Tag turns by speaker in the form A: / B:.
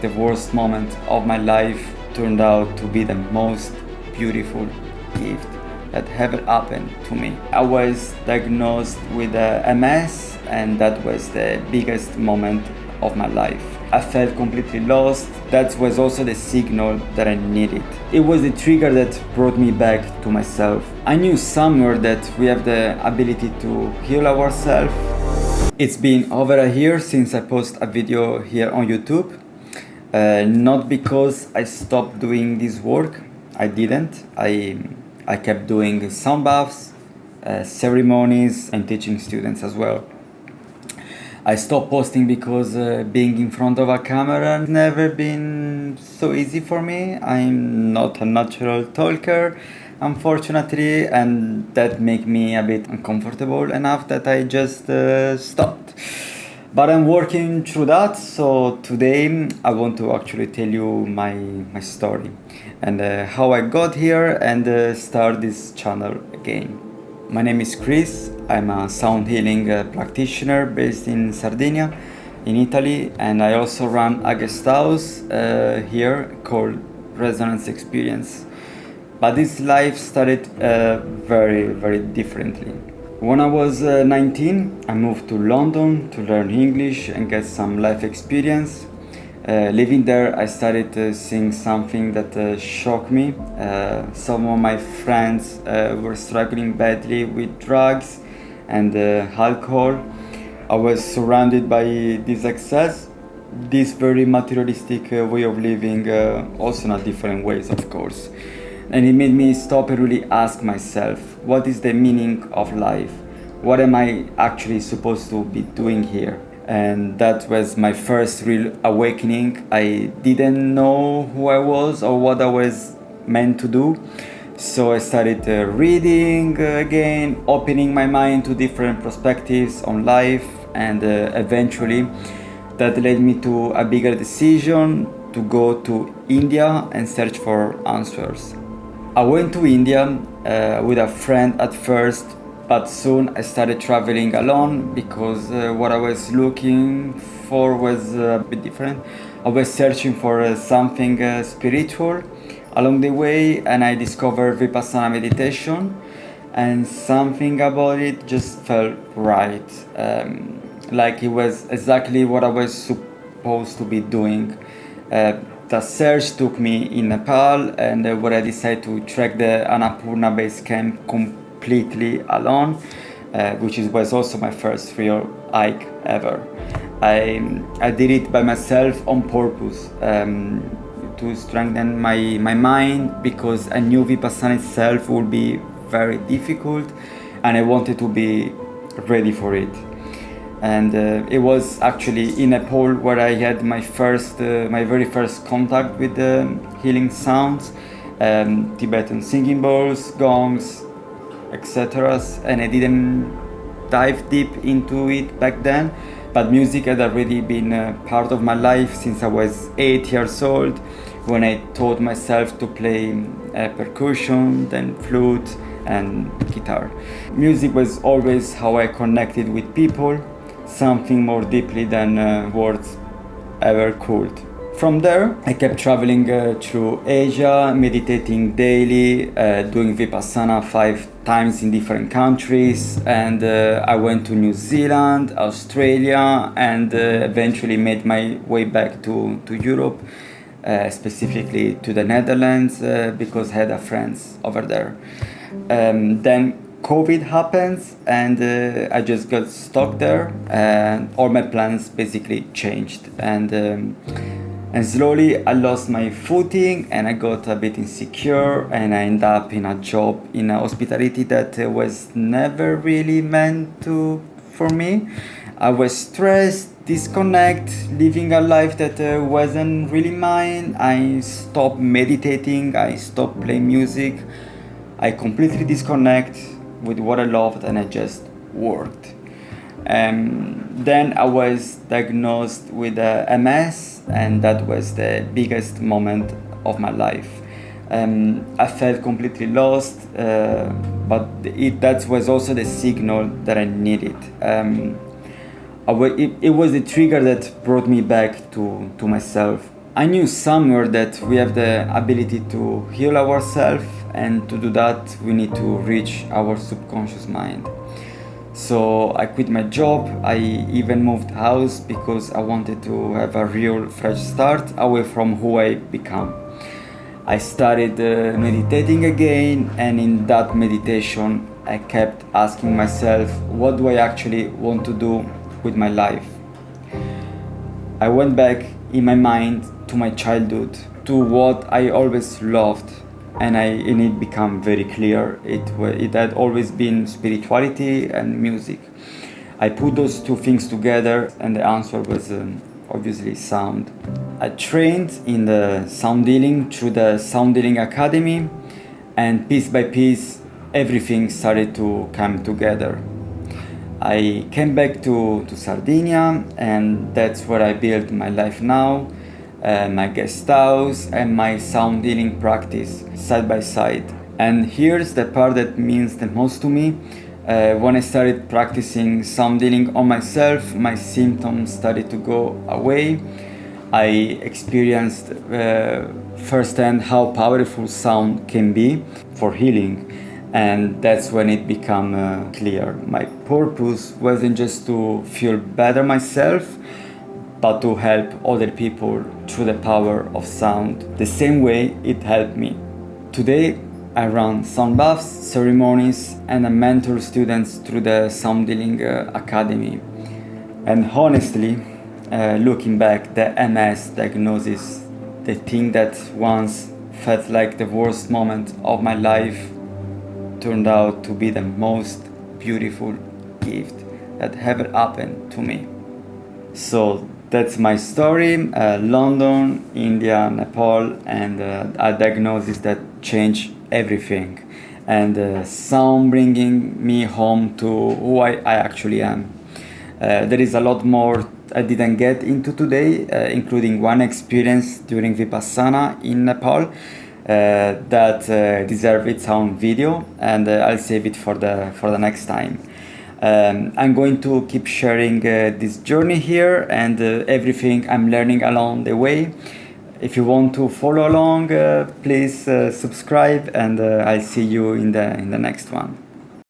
A: The worst moment of my life turned out to be the most beautiful gift that ever happened to me. I was diagnosed with MS, and that was the biggest moment of my life. I felt completely lost. That was also the signal that I needed. It was the trigger that brought me back to myself. I knew somewhere that we have the ability to heal ourselves. It's been over a year since I posted a video here on YouTube. Not because I stopped doing this work. I didn't. I kept doing sound baths, ceremonies, and teaching students as well. I stopped posting because being in front of a camera has never been so easy for me. I'm not a natural talker, unfortunately, and that made me a bit uncomfortable enough that I just stopped. But I'm working through that, so today I want to actually tell you my story and how I got here and start this channel again. My name is Chris. I'm a sound healing practitioner based in Sardinia, in Italy, and I also run a guest house here called Resonance Experience. But this life started very, very differently. When I was 19, I moved to London to learn English and get some life experience. Living there, I started seeing something that shocked me. Some of my friends were struggling badly with drugs and alcohol. I was surrounded by this excess, this very materialistic way of living, also in a different ways, of course. And it made me stop and really ask myself, what is the meaning of life? What am I actually supposed to be doing here? And that was my first real awakening. I didn't know who I was or what I was meant to do. So I started reading again, opening my mind to different perspectives on life, and eventually that led me to a bigger decision to go to India and search for answers. I went to India with a friend at first, but soon I started traveling alone because what I was looking for was a bit different. I was searching for something spiritual along the way, and I discovered Vipassana meditation, and something about it just felt right. Like it was exactly what I was supposed to be doing. The search took me in Nepal, and where I decided to trek the Annapurna base camp completely alone, which was also my first real hike ever. I did it by myself on purpose to strengthen my mind, because I knew Vipassana itself would be very difficult, and I wanted to be ready for it. And it was actually in Nepal where I had my very first contact with the healing sounds, Tibetan singing bowls, gongs, etc. And I didn't dive deep into it back then, but music had already been part of my life since I was 8 years old, when I taught myself to play percussion, then flute and guitar. Music was always how I connected with people, something more deeply than words ever could. From there, I kept traveling through Asia, meditating daily, doing Vipassana 5 times in different countries, and I went to New Zealand, Australia, and eventually made my way back to Europe, specifically to the Netherlands, because I had a friends over there. Then COVID happens, and I just got stuck there, and all my plans basically changed, and slowly I lost my footing, and I got a bit insecure, and I ended up in a job in hospitality that was never really meant for me. I was stressed, disconnected, living a life that wasn't really mine. I stopped meditating, I stopped playing music, I completely disconnect with what I loved, and I just worked. Then I was diagnosed with MS, and that was the biggest moment of my life. I felt completely lost, but that was also the signal that I needed. It was the trigger that brought me back to myself. I knew somewhere that we have the ability to heal ourselves, and to do that, we need to reach our subconscious mind. So I quit my job. I even moved house because I wanted to have a real fresh start away from who I become. I started meditating again, and in that meditation, I kept asking myself, what do I actually want to do with my life? I went back in my mind to my childhood, to what I always loved, and it became very clear. It had always been spirituality and music. I put those two things together, and the answer was obviously sound. I trained in the sound healing through the Sound Healing Academy, and piece by piece, everything started to come together. I came back to Sardinia, and that's where I built my life now, my guest house, and my sound healing practice side by side. And here's the part that means the most to me. When I started practicing sound healing on myself, my symptoms started to go away. I experienced firsthand how powerful sound can be for healing, and that's when it became clear. My purpose wasn't just to feel better myself, but to help other people through the power of sound, the same way it helped me. Today, I run sound baths, ceremonies, and I mentor students through the Sound Healing Academy. And honestly, looking back, the MS diagnosis, the thing that once felt like the worst moment of my life, turned out to be the most beautiful gift that ever happened to me. So that's my story. London, India, Nepal, and a diagnosis that changed everything. And sound bringing me home to who I actually am. There is a lot more I didn't get into today, including one experience during Vipassana in Nepal that deserve its own video, and I'll save it for the next time. I'm going to keep sharing this journey here and everything I'm learning along the way. If you want to follow along, please subscribe, and I'll see you in the next one.